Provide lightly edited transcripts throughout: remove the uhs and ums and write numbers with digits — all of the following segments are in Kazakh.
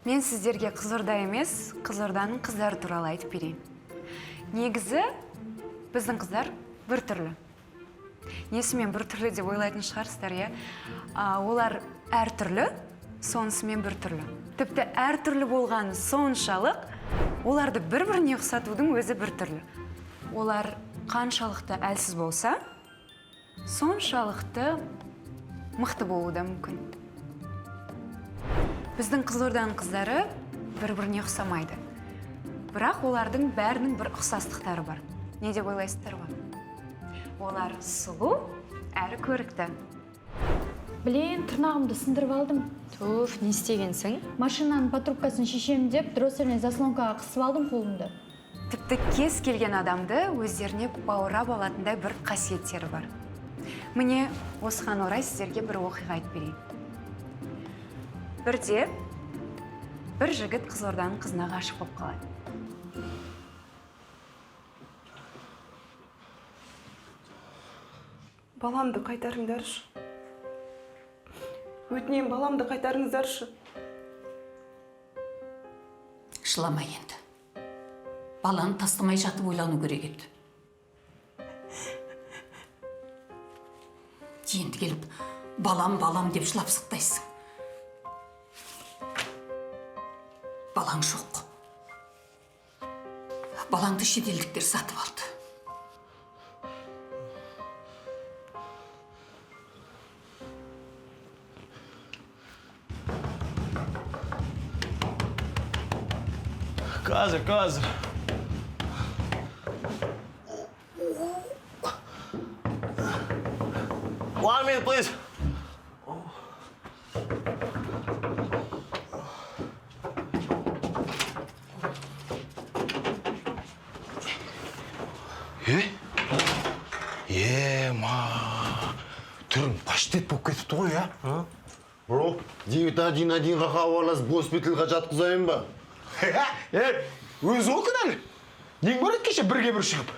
Мен сіздерге Қызылорда емес, Қызылорданың қыздары туралы айтып берейін. Негізі, біздің қыздар бір түрлі. Несімен бір түрлі деп ойлайтын шығарсыздар, иә? Олар әр түрлі, сонысымен бір түрлі. Тіпті әр түрлі болғаны соншалық, оларды бір-біріне ұқсатудың өзі бір түрлі. Олар қаншалықты әлсіз болса, соншалықты мықты болуы да мүмкін. Біздің Қызылорданың қыздары бір-біріне ұқсамайды. Бірақ олардың бәрінің бір ұқсастықтары бар. Не деп ойлайсыздар ғой? Олар сұлу әрі көрікті. Блин, тырнағымды сындырып алдым. Туф, не істегенсің? Машинаның патрубкасын шешем деп, дросельный заслонкаға қысып алдым қолымды. Тіпті кез келген адамды өздеріне баурап алатындай бір қасиеттері бар. Міне, осыған орай сіздерге бір оқиға айтып берейін. Бірде бір жігіт Қызылорданың қызына ғашық болып қалады. Баламды қайтарыңдаршы. Өтінен баламды қайтарыңыздаршы. Шылама енді. Баланы тастамай жатып ойлану керек еді. Енді келіп, балам деп жылап сықтайсың. Балаң жоқ. Балаңды шетелдіктер сатып алды. Қазір. 1 minute, please. Түрін паштет болып кетіпті ғой, а? Бро, 911-ға хабарласып госпитальға жатқызайын ба? Өзі ол кінәлі. Нең бар еді кеше бірге бір шығып?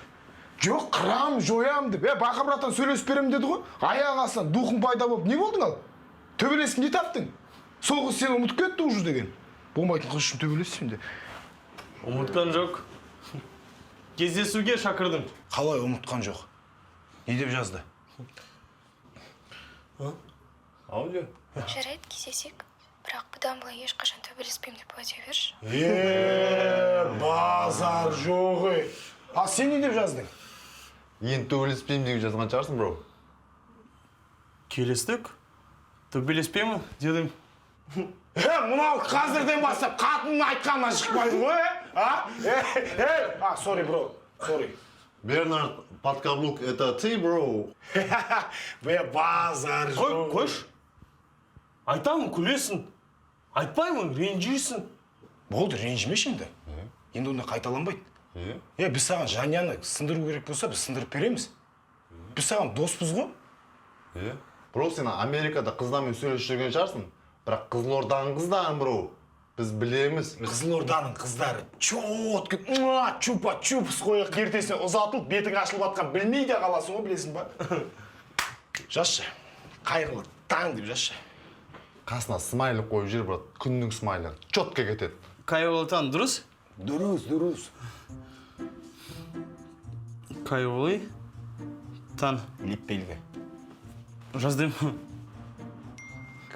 Жоқ, қырам, жоям деп. Бақа братан сөйлесіп берем деді ғой. Аяқ астынан духың пайда болып, не болдың ал? Төбелесін не таптың? Сол қыз сені ұмытып кетті уже деген. Болмайтын қыз үшін төбелесіп де. Ұмытқан жоқ. Кездесуге шақырдым. Қалай ұмытқан жоқ? Не деп жазды? Аудио. Жарайды, кездесек. Бірақ бұдан былай ешқашан төбелеспеймін деп уәде берші. Базар жоқ ей. А сен не деп жаздың? Енді төбелеспеймін деп жазған шығарсың, бро. Келестік. Төбелеспеймін дедім. Мынау қазірден бастап қатынның айтқанынан шықпайды ғой, а? Сори, бро, сори. Бернард Подкаблук, это ты, бро? Базар жоқ. Қойш. Айтамын, күлесің. Айтпаймын, ренжисің. Болды, ренжімеш енді. Енді онда қайталанбайды. Біз саған Жаняны сындыру керек болса, біз сындырып береміз. Біз саған доспыз ғой. Бро, сен Америкада қыздармен сөйлесіп жүрген шығарсың. Бірақ Қызылорданың қыздарын, бро. Біз білеміз. Қызылорданың қыздары чоткі, чупа-чупс қойық ертесіне ұзатылып, бетің ашылып атқан білмей де қаласың ғой, білесің ба? Жазшы, қайырлы таң деп жазшы. Қасына смайлік қойып жер, брат. Күннің смайлі. Чотқа кетеді. Қайырлы таң, дұрыс? Дұрыс. Қайырлы таң. Леппелгі. Жаздым.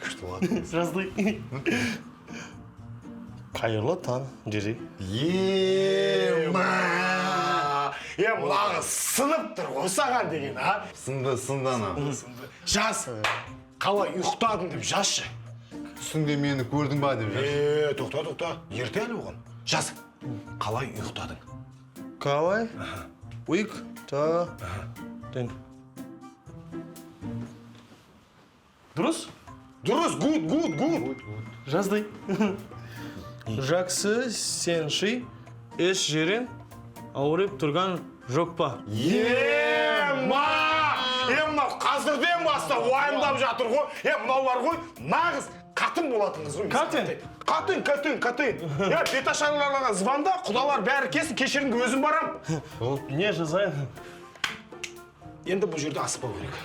Күшті ладно. Жазды. Қайырлы таң, Джерри. Мынағы сынып тұр ғой саған деген, а? Сынды ана. Жаз, қалай ұйықтадың деп жазшы. Түсіңде мені көрдің ба деп жаз. Тоқта, ерте әлі оған. Жаз, қалай ұйықтадың? Қалай? Ұйықтадың. Дұрыс? Дұрыс, good. Жазды. Жақсы, сенші, еш жерін ауырып тұрған жоқ па? Мынау қазірден бастап уайымдап жатыр ғой. Мынаулар ғой, нағыз қатын болатыныз ғой. Қатын. Беташарларға звонда, құдалар бәрі кесін, кешіріңді өзім барам. Не жазайын? Енді бұл жерде асықпау керек.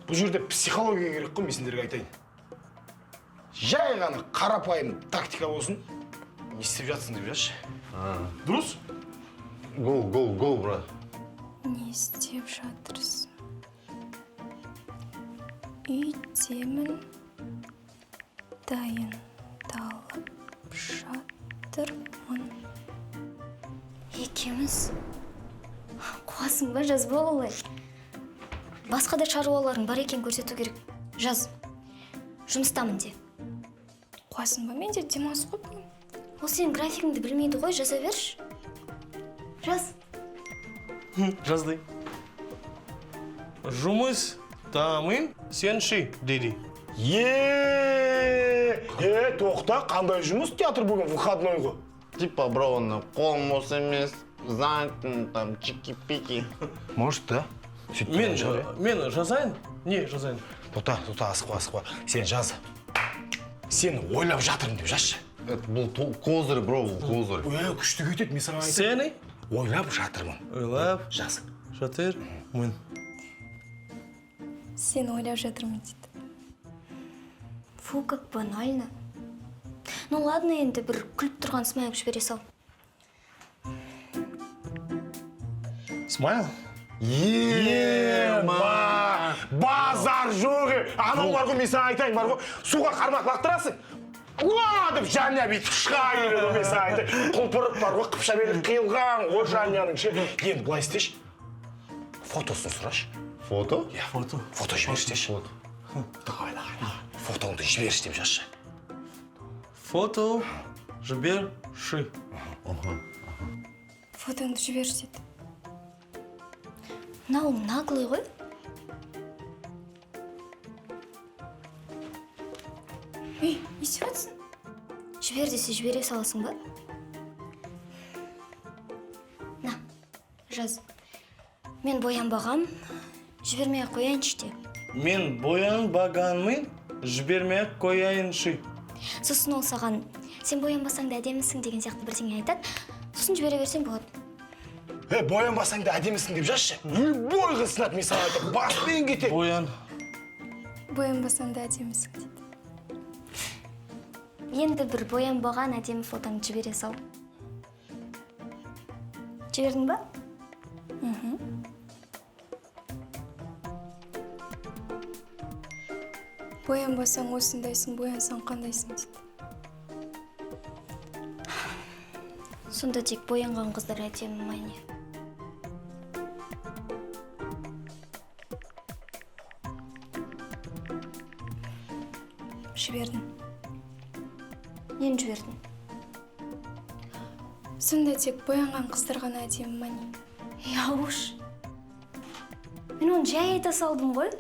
Бұл жерде психология керек қой, мен сендерге айтайын. Жай ғана қарапайым тактика болсын. Не істеп жатсың деп жазшы. Дұрыс? Go, брат. Не істеп жатырсың? Үйдемін, дайындалып жатырмын. Екеуміз қуасың ба, жазба олай. Басқа да шаруаларың бар екен көрсету керек. Жаз. Жұмыстамын де. Қуасың ба, мен де демалыс қой бүгін. Ол сенің графигіңді білмейді ғой, жаза берші. Жаз. Жазды. Жұмыстамын, сен ши, деді. Тоқта, қандай жұмыс? Театр бүгін выходной ғой. Типа, бро, на колмос емес, занятын, там, чики-пики. Может, да? Мен жазайын? Не жазайын? Тоқта, асықпа. Сен жаз. Сен ойлап жатырмын деп жазшы. Бұл козырь, бро, бұл козырь. Күшті кетеді, мен саған айтайын. Сені? Ойлап жатырмын. Ойлап Жаз. жатырмын. Сен ойлап жатырмын дейді. Фу, как банально. Ну ладно, енді бір күліп тұрған смайлик жібере сал. Смайл? Базар жоғы. Анау бар ғой, мен саған айтайын, бар ғой. Суға қармақ лақтырасың. Уа деп жаня бүйтіп шыға келеді, мен саған айтайын. Құлпырып бар ғой, қыпша белі қиылған, о жаняның ше. Енді былай істеші. Фотосын сұрашы. Фото? Фото жіберіштеші. Давай. Фотоңды жіберіш деп жазшы. Фото жіберші. Фотоңды жіберші дейді. Мынау наглый ғой. Не істеп жатсың? Жібер десе жібере саласың ба? На, жаз. Мен боянбағам, жібермей-ақ қояйыншы де. Мен боянбағанмын, жібермей-ақ қояйыншы. Сосын ол саған, сен боянбасаң да әдемісің деген сияқты бірдеңе айтады. Сосын жібере берсең болады. Боянбасаң да әдемісің деп жазшы. Любой қыз мен саған айтып, баспен кетеді. Боянбасаң да әдемісің дейді. Енді бір боянбаған әдемі фотоңды жібере сал. Жібердің ба? Боянбасаң осындайсың, боянсаң қандайсың дейді. Сонда тек боянған қыздар әдемі ма не? Жібердің. Нені жібердің? Сонда тек боянған қыздар ғана әдемі ма не? Яуш. Мен оны жай айта салдым ғой.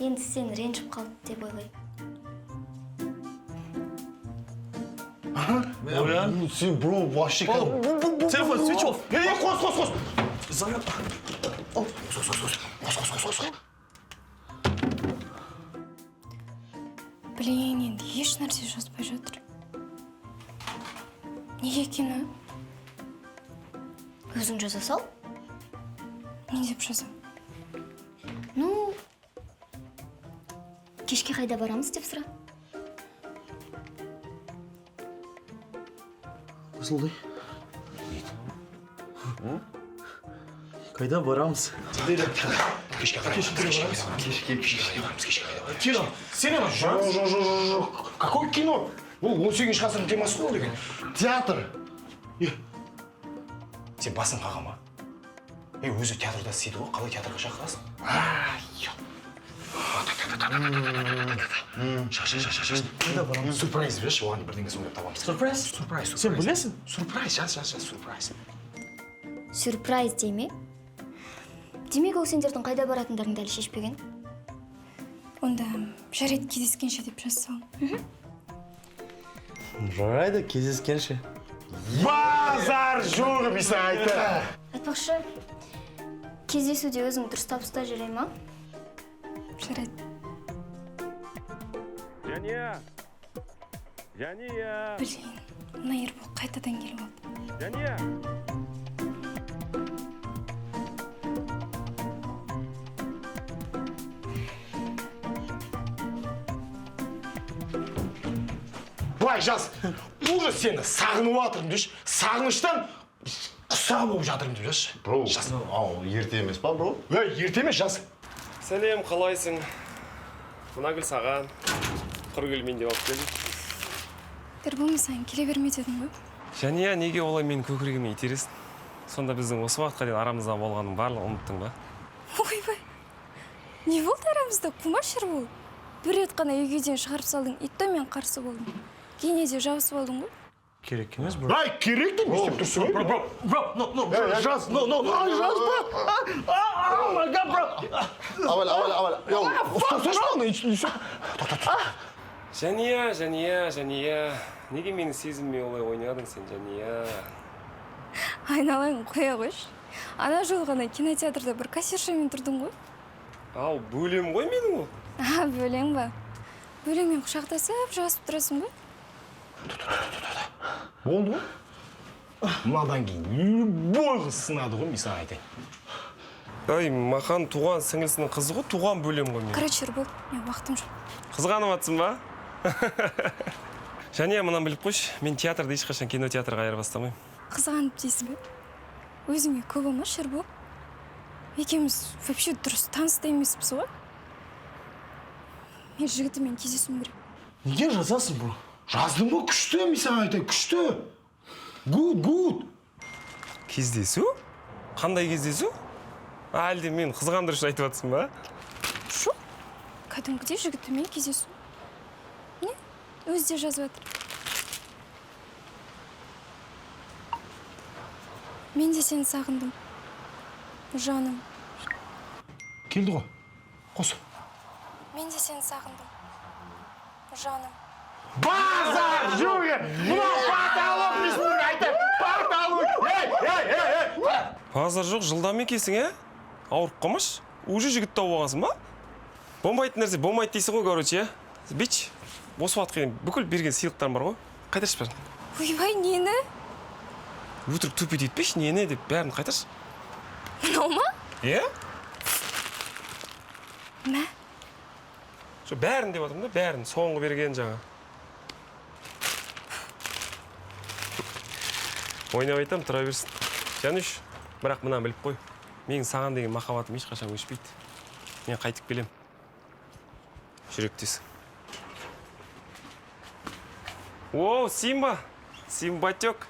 Енді сен ренжіп қалды деп ойлаймын. Сен, бро, вообще... Телефон, switch off. Қос. Заряд. Қос. Блин, енді еш нәрсе жазбай жатыр. Неге екені? Өзің жаза сал? Не деп жазам? Ну, кешке қайда барамыз деп сұра. Қысылды. Қайда барамыз? Кешке барамыз. Кино. Синема. Жоқ. Какой кино? Ол 18 ғасырдың темасы ғой деген. Театр. Сен басын қаға ма? Өзі театрда істейді ғой, қалай театрға шақырасың? Шаш. Сюрприз берші, оған бірдеңе сөйлеп табамыз. Сюрприз? Сен білесің? Сюрприз, жаз, сюрприз. Сюрприз дей ме? Демек ол сендердің қайда баратындарыңды әлі шешпеген? Онда жарайды кездескенше деп жазсаң. Жарайды, кездескенше. Базар жоғы бейсі айты. Айтпақшы, кездесуде өзің дұрыстап ұста жүре ма? Жарайды. Жәния! Блин, мына Ербол қайтадан келіп алды. Жәния! жас. Уже сені сағынып жатырмын деші. Сағыныштан құса болып жатырмын деші. Бро, ау, ерте емес па, бро? Ерте емес жас. Сәлем, қалайсың? Мына гүл саған. Құр гүл мен деп алып келдім. Дір болмасаң келе берме дедің ғой. Жәния, неге олай менің көкірегіме итересің? Сонда біздің осы уақытқа дейін арамызда болғанның барлығын ұмыттың ба? Ойбай, не болды арамызда? Қумаш Ербол. Бір рет қана үйге дейін шығарып салдың, итті мен қарсы болдым. Кейіне де жабысып алдың ғой. Керек емес, бро. Ай, керек деп не істеп тұрсың? Жаз, жаз, Авал. Жәния. Неге менің сезіммен олай ойнадың сен, Жәния? Айналайын қоя қойшы. Ана жол ғана кинотеатрда бір кассиршамен тұрдың ғой. Ал, бөлем ғой менің ол. Бөлең ба? Бөлеңмен құшақтасып, жасып тұрасың ба? Болды ғой? Мынадан кейін любой қыз сынады ғой, мен саған айтайын. Ай, Махан туған сіңілісінің қызы ғой, туған бөлем ғой мен. Короче, Ербол, мен уақытым жоқ. Қызғанып атсың ба? Жәния, мұнан біліп қойшы, мен театрда ешқашан кинотеатрға айырбастамаймын. Қызғанып дейсің бе? Өзіңе көп болмас, Ербол. Екеуміз вообще дұрыс таныста емеспіз ғой. Мен жігітімен кездесуім керек. Неге жазасың, бро? Жаздың ба? Күшті, мен саған айтайын, күшті. Good. Кездесу? Қандай кездесу? Әлде мен қызғандырып айтып атсың ба? Шо? Кәдімгідей жігітімен кездесу. Не? Өзі де жазып жатыр. Мен де сені сағындым. Жаным. Келді ғой. Қос. Мен де сені сағындым. Жаным. Базар жүге! Мына порталог несін айтып! Порталог! Ей! Базар жоқ, жылдам екенсің, ауырып қалмаш? Уже жігіт тауып алғансың ба? Болмайтын нәрсе, болмайды дейсің ғой, короче, Бич, осы уақытқа дейін бүкіл берген сыйлықтарым бар ғой. Қайтаршы бәрін. Ойбай, нені? Өтірік төпет етпеші, нені деп бәрін қайтаршы. Мынау ма? Мә? Бәрін деп атырмын да, бәрін, соңғы берген жаңа. Ойнап айтам, тұра берсін. Жануш, бірақ мына біліп қой. Менің саған деген махаббатым ешқашан өшпейді. Мен қайтып келем. Жүректесің. Оу, Симба! Симпатёка.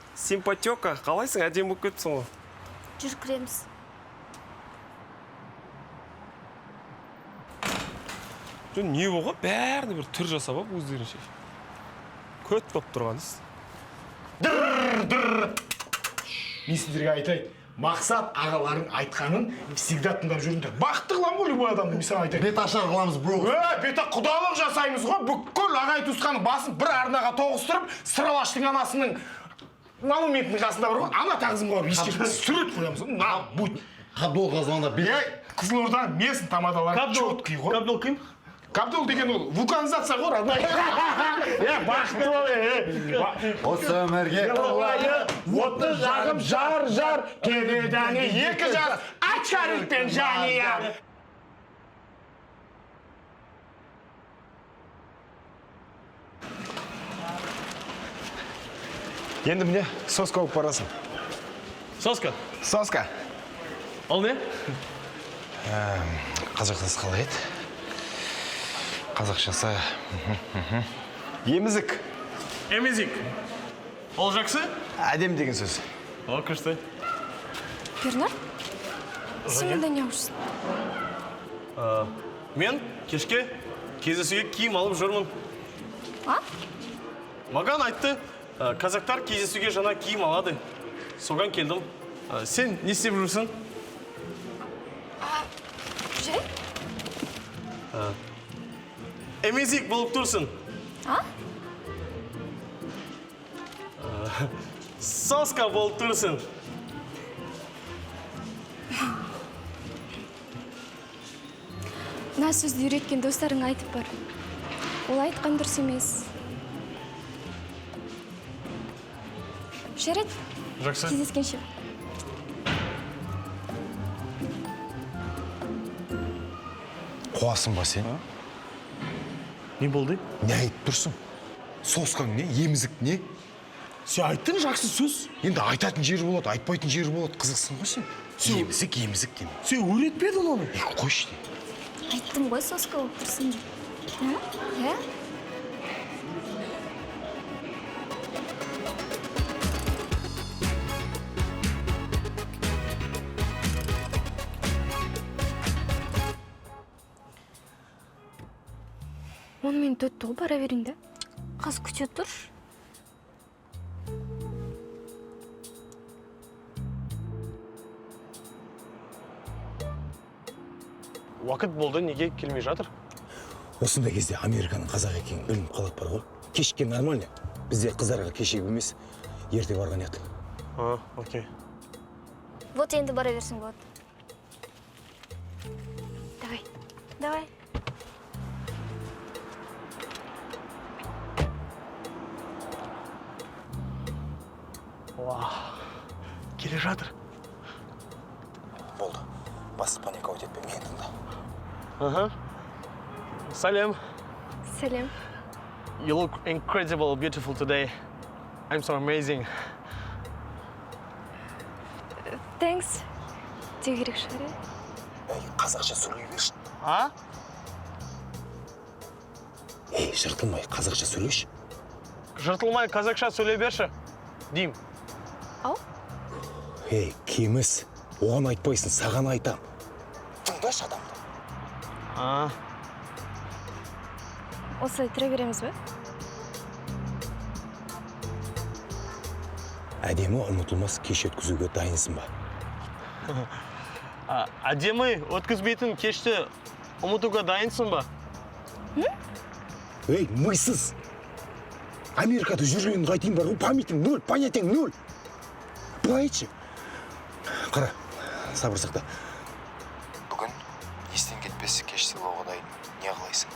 Қалайсың, әдем болып көттісің ғой? Жүркіреміз. Не болға? Бәріне бір түр жасап ап, өздерінше. Көт болып тұрғаныз. Мен сіздерге айтайын. Мақсат ағаларың айтқанын всегда тыңдап жүріңдер. Бақытты қылам ғой любой адамды, мен саған айтайын. Бет ашар қыламыз, бро. Бета құдалық жасаймыз ғой. Бүкіл ағай туысқанның басын бір арнаға тоғыстырып, Сыралаштың анасының монументінің қасында бар ғой. Ана тағзым қылып ешке сурет қоямыз. На, будь. Қабдол қазанда бет. Қызылорда местный тамадалар четкий ғой. Қабдол кім? Қабдол деген ол вулканизация ғой, родной. Бақытты бол, Осы өмірге Отты жағып жар, кедедәңі екі жас, Ачарикпен Жания. Енді міне соска болып барасың. Соска. Соска. Ал не? Қазақшасы қалай еді? Қазақшасы... Емізік. Емезик. Ол жақсы? Әдем деген сөз. Ол күшті. Бернар, сен мұнда не ұшсың? Мен кешке кездесуге киім алып жүрмін. Маған айтты, казактар кездесуге жаңа киім алады. Соған келдім. Сен не істеп жүрсің? Жай? Емезик болып тұрсың. Соска болып тұрсың. Мына сөзді үйреткен достарың айтып бар. Ол айтқан дұрыс емес. Жарайды. Жақсы. Кездескенше. Қуасың ба сен? Не болды? Не айтып тұрсың? соскаң не, емізік не? Сен айттың жақсы сөз. Енді айтатын жері болады, айтпайтын жері болады. Қызықсың ғой сен. Емізік деймін. Сен өретпедің оны? Қойшы де. айттым ғой соска болып тұрсын деп. Иә? Он минут өтті ғой, бара берейін да. Қыз күте тұр. Уақыт болды, неге келмей жатыр? Осындай кезде Американың қазақ екенін білініп қалады бар ғой. Кешіккен нормально. Бізде қыздарға кешігіп емес, ерте барған еді. Окей. Вот енді бара берсін болады. Давай. Келе жатыр. Болды. Бас паникаут етпе, мені тыңда. Салем. Сәлем. You look incredible, beautiful today. I'm so amazing. Thanks. Де керек шығар, е? Қазақша сөйлей берші. Жыртылмай, қазақша сөйлеші. Жыртылмай қазақша сөйлей берші. Дейм. Ау? Кеміс. Оған айтпайсың, саған айтам. Тыңдашы адамды. Осылай тұра береміз бе? Әдемі ұмытылмас кеш өткізуге дайынсың ба? Әдемі өткізбейтін кешті ұмытуға дайынсың ба? Мыйсыз! Америкада жүргенін қайтайын бар ғой, памятің нөл, понятияң нөл. Былай айтшы. Қара, сабыр сақта. Бүгін естен кетпес кеш сыйлауға дайын. Не қылайсың?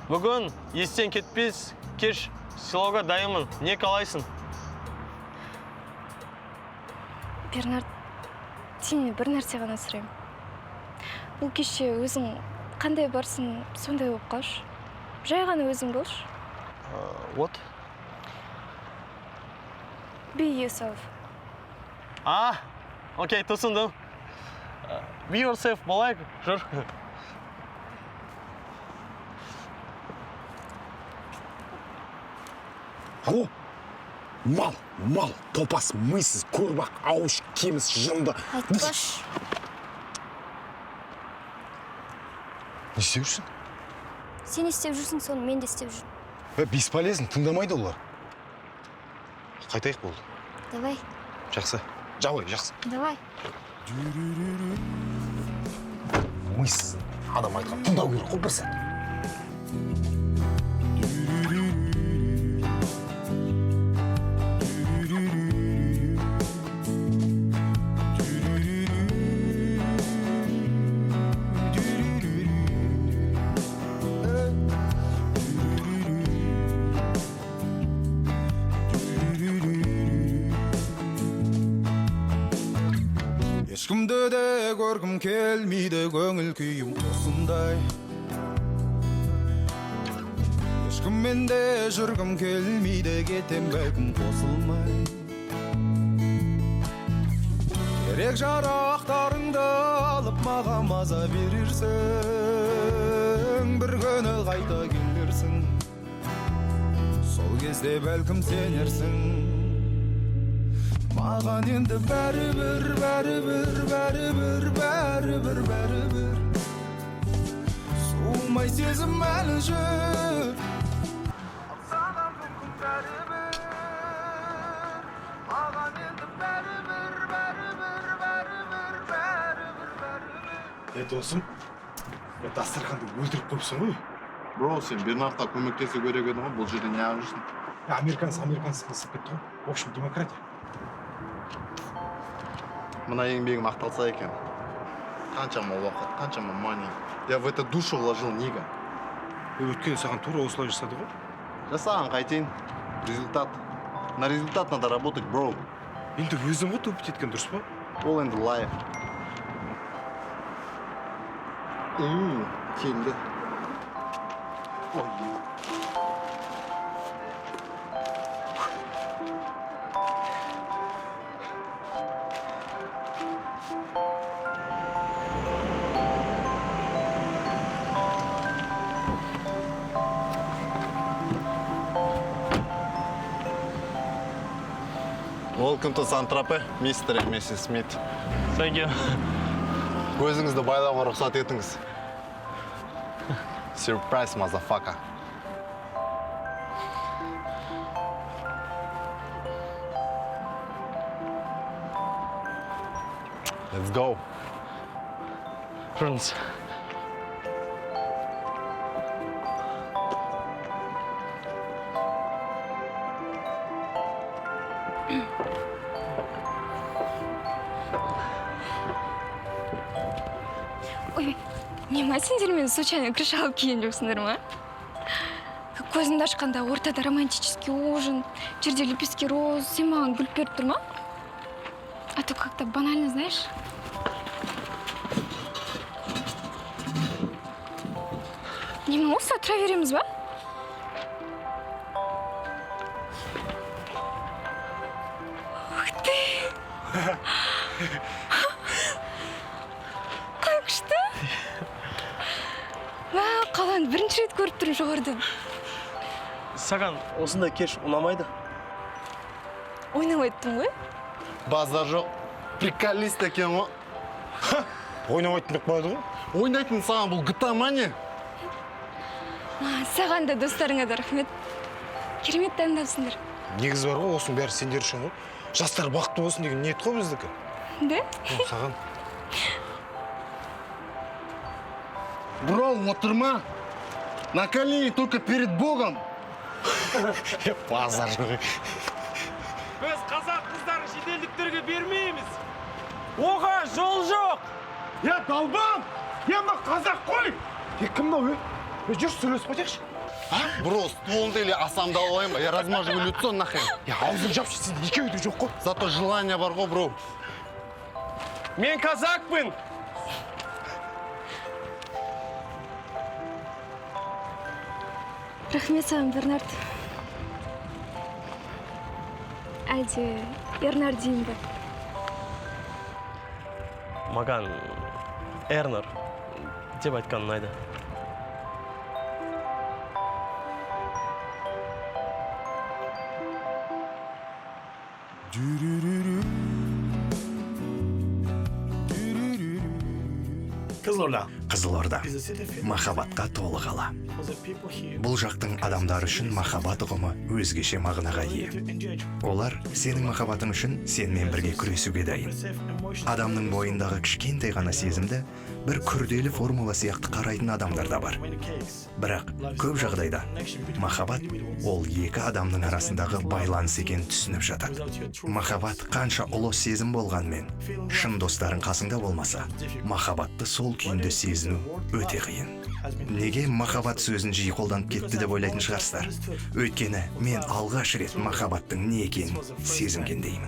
Бүгін естен кетпес кеш сыйлауға дайынмын. Не қалайсың? Бернард, сенен бір нәрсе ғана сұрайым. Бұл кеште өзің қандай барсың, сондай болып қалшы. Жай ғана өзің болшы. What? Be yourself. Окей, түсіндім. Be yourself болайық, жүр. Алло? Мал, топас, мыйсыз, көрбақ, ауыш, кеміс, жынды. Айтпаш. Не істеп жүрсің? Сен істеп жүрсің, соны мен де істеп жүрмін. Бесполезно, тыңдамайды олар. Қайтайық болды. Давай. Жақсы. Жабай, жақсы. Давай. Мыйсыз, адам айтқан тыңдау керек қой бір сәт. Ешкімді де көргім келмейді, көңіл күйім осындай. Ешкіммен де жүргім келмейді, кетем бәлкім қосылмай. Керек жарақтарыңды алып маған маза берерсің, бір күні қайта келерсің, сол кезде бәлкім сенерсің. Маған енді бәрібір. Суымай сезім әлі жүр. Саған мүмкін бәрібір. Маған енді бәрібір. Досым, дастарханды өлтіріп қойыпсың ғой. Бро, сен Бернардқа көмектесу керек еді ғой, бұл жерде не ағып жүрсің? Американец қысып кетті ғой. В общем, демократия. Мына еңбегім ақталса екен. Қаншама уақыт, қаншама мани. Я в это душу вложил, Нига. Өткен саған тура осылай жасады ғой. Жасаған қайтейін. Результат. На результат надо работать, бро. Енді өзің ғой опыт еткен дұрыс па? All in the life. Келді. Welcome to Сан-Тропе, мистер и миссис Смит. Thank you. Көзіңізді байлауға рұқсат етіңіз. Surprise, motherfucker. Let's go. Friends. Ой, нема сендер мені случайно крыша алып келген жоқсыңдар ма? Көзімді ашқанда ортада романтический ужин, жерде лепестки роз, сен маған гүл беріп тұр ма? А то как-то банально, знаешь? Немен осы отыра береміз ба? Ух ты! Қай күшті! Қаланы бірінші рет көріп тұрмын жоғарыдан. Саған осындай кеш ұнамайды? Ойнап айттым ғой? Базар жоқ. Приколист екен ғой. Ойнамайтын деп қояды ғой. Ойнайтын саған бұл GTA ма не? Саған да достарыңа да рахмет. Керемет дайындапсыңдар. Негіз бар ғой, осының бәрі сендер үшін ғой. Жастар бақытты болсын деген ниет қой біздікі. Да? Саған. Бро, отырма. На колени только перед Богом. Базар жоқ. Біз қазақ қыздарын шетелдіктерге бермейміз. Оға жол жоқ. Я долбам! Я мына қазақ қой! Кім мынау, жүрші сөйлесіп қайтайықшы. Бро, столыңды или асамды алайын ба? Я размажу лицо нахрен. Я аузын жапшы, сенде екеуі де жоқ қой. Зато желание бар ғой, бро. Мен казакпын. Рахмет саған, Бернард. Әлде Ернар дейін бе? Маған Эрнер деп айтқан ұнайды. Қызылорда махаббатқа толы қала. Бұл жақтың адамдар үшін махаббат ұғымы өзгеше мағынаға ие. Олар сенің махаббатың үшін сенімен бірге күресуге дайын. Адамның бойындағы кішкентай ғана сезімді бір күрделі формула сияқты қарайтын адамдар да бар. Бірақ көп жағдайда махаббат ол екі адамның арасындағы байланыс екен түсініп жатады. Махаббат қанша ұлы сезім болғанмен, шын достарың қасыңда болмаса, махаббатты сол күйінде сезіну өте қиын. Неге махаббат сөзін жиі қолданып кетті деп ойлайтын шығарсыздар? Өйткені мен алғаш рет махаббаттың не екенін сезінгендеймін.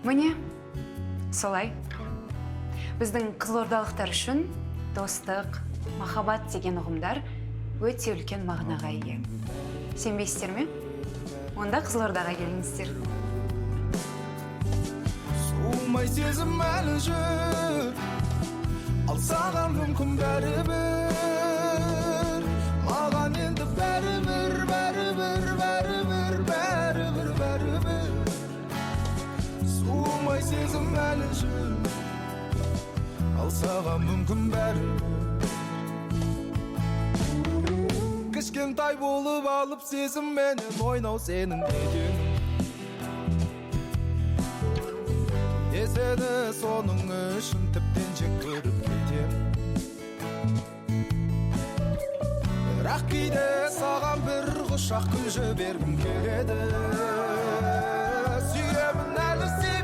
Міне, солай. Біздің қызылордалықтар үшін достық, махаббат деген ұғымдар өте үлкен мағынаға ие. Сенбейсіздер ме? Онда Қызылордаға келіңіздер. Суымай сезім әлі жүр, ал саған мүмкін бәрібір. Маған енді бәрібір, бәрібір, бәрібір, бәрібір, бәрібір. Суымай сезім әлі жүр, ал саған мүмкін бәрібір. Кішкентай болып алып сезімменен ойнау сенің неден. Сені соның үшін тіптен жек көріп кетем. Бірақ кейде саған бір құшақ күл жібергім келеді. Сүйемін әлі сені.